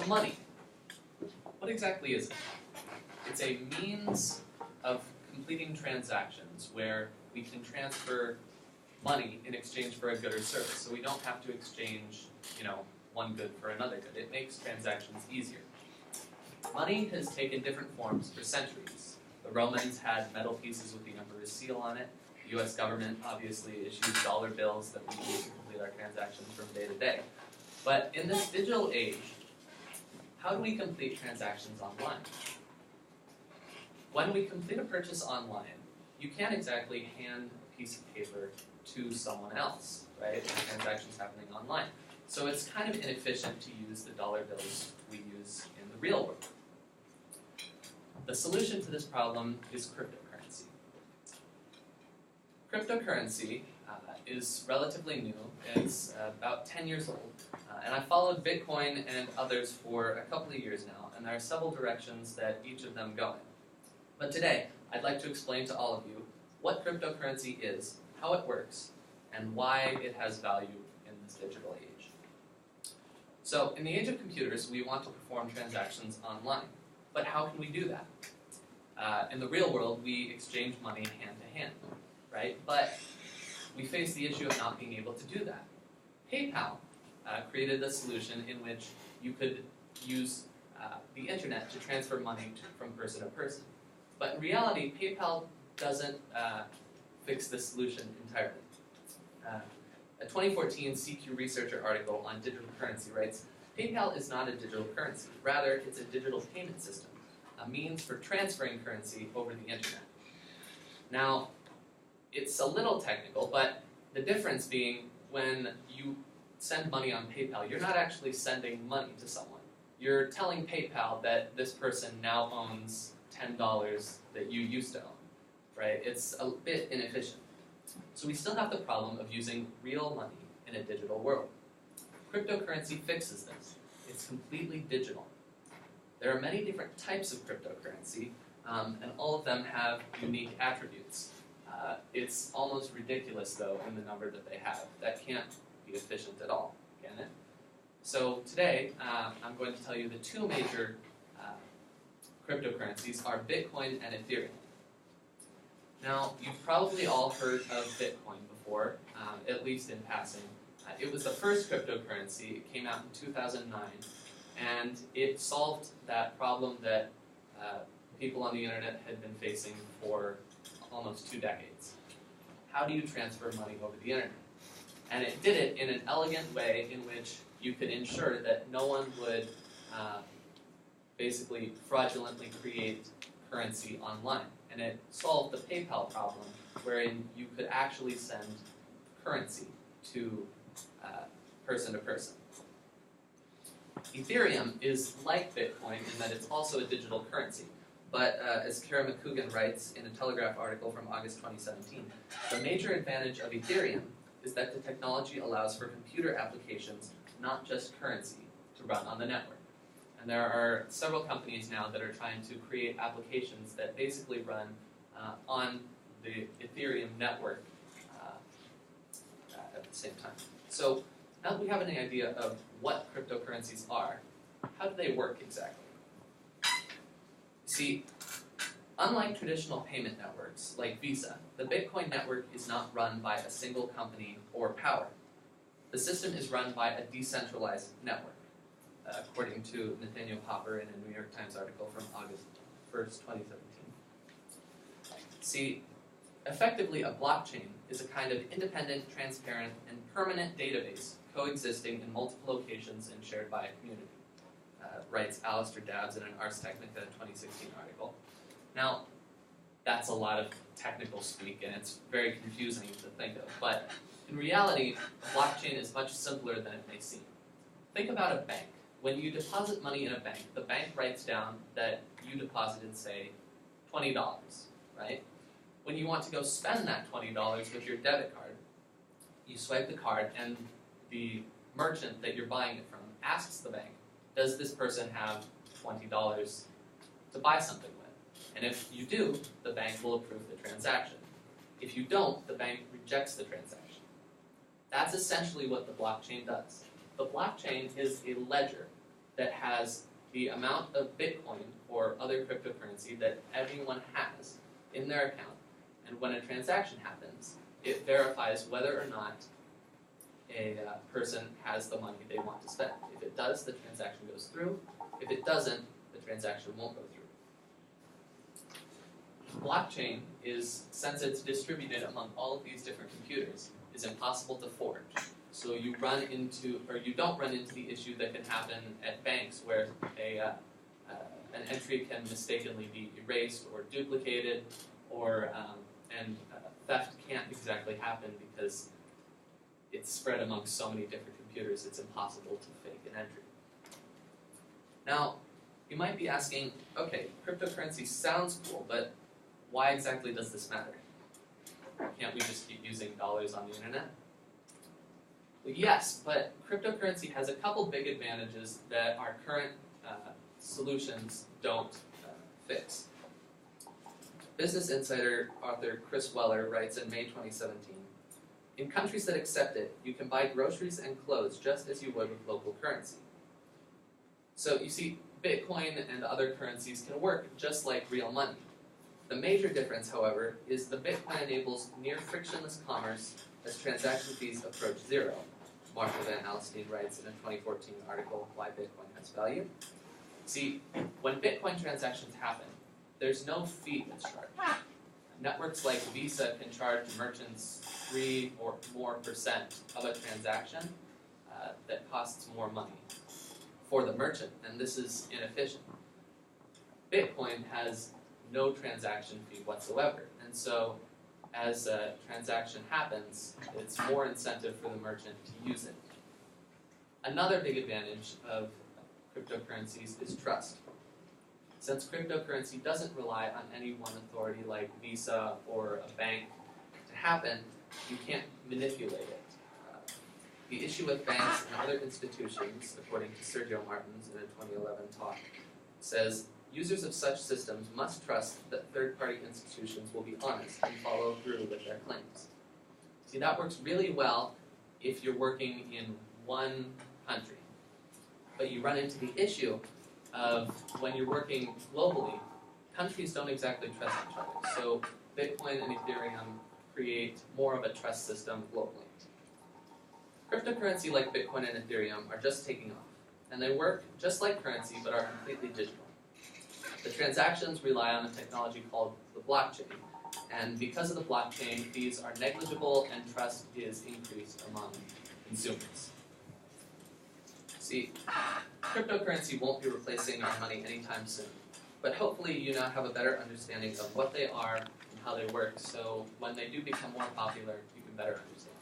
money. What exactly is it? It's a means of completing transactions where we can transfer money in exchange for a good or service. So we don't have to exchange, one good for another good. It makes transactions easier. Money has taken different forms for centuries. The Romans had metal pieces with the emperor's seal on it. The US government obviously issues dollar bills that we use to complete our transactions from day to day. But in this digital age, how do we complete transactions online? When we complete a purchase online, you can't exactly hand a piece of paper to someone else, right? The transaction's happening online. So it's kind of inefficient to use the dollar bills we use in the real world. The solution to this problem is cryptocurrency. Cryptocurrency is relatively new. It's about 10 years old. And I followed Bitcoin and others for a couple of years now, and there are several directions that each of them go in. But today, I'd like to explain to all of you what cryptocurrency is, how it works, and why it has value in this digital age. So, in the age of computers, we want to perform transactions online. But how can we do that? In the real world, we exchange money hand to hand, right? But we face the issue of not being able to do that. PayPal created a solution in which you could use the internet to transfer money from person to person. But in reality, PayPal doesn't fix this solution entirely. A 2014 CQ Researcher article on digital currency writes, PayPal is not a digital currency. Rather, it's a digital payment system, a means for transferring currency over the internet. Now, it's a little technical, but the difference being when you send money on PayPal, you're not actually sending money to someone. You're telling PayPal that this person now owns $10 that you used to own, right? It's a bit inefficient. So we still have the problem of using real money in a digital world. Cryptocurrency fixes this. It's completely digital. There are many different types of cryptocurrency, and all of them have unique attributes. It's almost ridiculous, though, in the number that they have. That can't be efficient at all, can it? So today, I'm going to tell you the two major cryptocurrencies are Bitcoin and Ethereum. Now, you've probably all heard of Bitcoin before, at least in passing. It was the first cryptocurrency. It came out in 2009, and it solved that problem that people on the internet had been facing for almost 2 decades. How do you transfer money over the internet? And it did it in an elegant way in which you could ensure that no one would basically fraudulently create currency online. And it solved the PayPal problem, wherein you could actually send currency to person to person. Ethereum is like Bitcoin in that it's also a digital currency. But as Kara McCougan writes in a Telegraph article from August 2017, the major advantage of Ethereum is that the technology allows for computer applications, not just currency, to run on the network. And there are several companies now that are trying to create applications that basically run on the Ethereum network at the same time. So now that we have any idea of what cryptocurrencies are, how do they work exactly? See, unlike traditional payment networks like Visa, the Bitcoin network is not run by a single company or power. The system is run by a decentralized network, according to Nathaniel Popper in a New York Times article from August 1st, 2017. See, effectively a blockchain is a kind of independent, transparent, and permanent database coexisting in multiple locations and shared by a community, writes Alistair Dabbs in an Ars Technica 2016 article. Now, that's a lot of technical speak, and it's very confusing to think of, but in reality, a blockchain is much simpler than it may seem. Think about a bank. When you deposit money in a bank, the bank writes down that you deposited, say, $20, right? When you want to go spend that $20 with your debit card, you swipe the card, and the merchant that you're buying it from asks the bank, does this person have $20 to buy something with? And if you do, the bank will approve the transaction. If you don't, the bank rejects the transaction. That's essentially what the blockchain does. The blockchain is a ledger that has the amount of Bitcoin or other cryptocurrency that everyone has in their account, and when a transaction happens, it verifies whether or not a person has the money they want to spend. If it does, the transaction goes through. If it doesn't, the transaction won't go through. Blockchain is, since it's distributed among all of these different computers, is impossible to forge. So you run into, or you don't run into the issue that can happen at banks where an entry can mistakenly be erased or duplicated, or theft can't exactly happen because it's spread among so many different computers, it's impossible to fake an entry. Now, you might be asking, okay, cryptocurrency sounds cool, but why exactly does this matter? Can't we just keep using dollars on the internet? Well, yes, but cryptocurrency has a couple big advantages that our current solutions don't fix. Business Insider author Chris Weller writes in May 2017, "In countries that accept it, you can buy groceries and clothes just as you would with local currency." So you see, Bitcoin and other currencies can work just like real money. The major difference, however, is the Bitcoin enables near frictionless commerce as transaction fees approach zero. Marshall Van Alstyne writes in a 2014 article, Why Bitcoin Has Value. See, when Bitcoin transactions happen, there's no fee that's charged. Networks like Visa can charge merchants 3 or more % of a transaction that costs more money for the merchant, and this is inefficient. Bitcoin has no transaction fee whatsoever, and so as a transaction happens, it's more incentive for the merchant to use it. Another big advantage of cryptocurrencies is trust. Since cryptocurrency doesn't rely on any one authority like Visa or a bank to happen, you can't manipulate it. The issue with banks and other institutions, according to Sergio Martins in a 2011 talk, says users of such systems must trust that third-party institutions will be honest and follow through with their claims. See, that works really well if you're working in one country. But you run into the issue of when you're working globally, countries don't exactly trust each other. So Bitcoin and Ethereum create more of a trust system globally. Cryptocurrency like Bitcoin and Ethereum are just taking off, and they work just like currency but are completely digital. The transactions rely on a technology called the blockchain, and because of the blockchain, fees are negligible and trust is increased among consumers. See, cryptocurrency won't be replacing our money anytime soon, but hopefully you now have a better understanding of what they are and how they work, so when they do become more popular, you can better understand.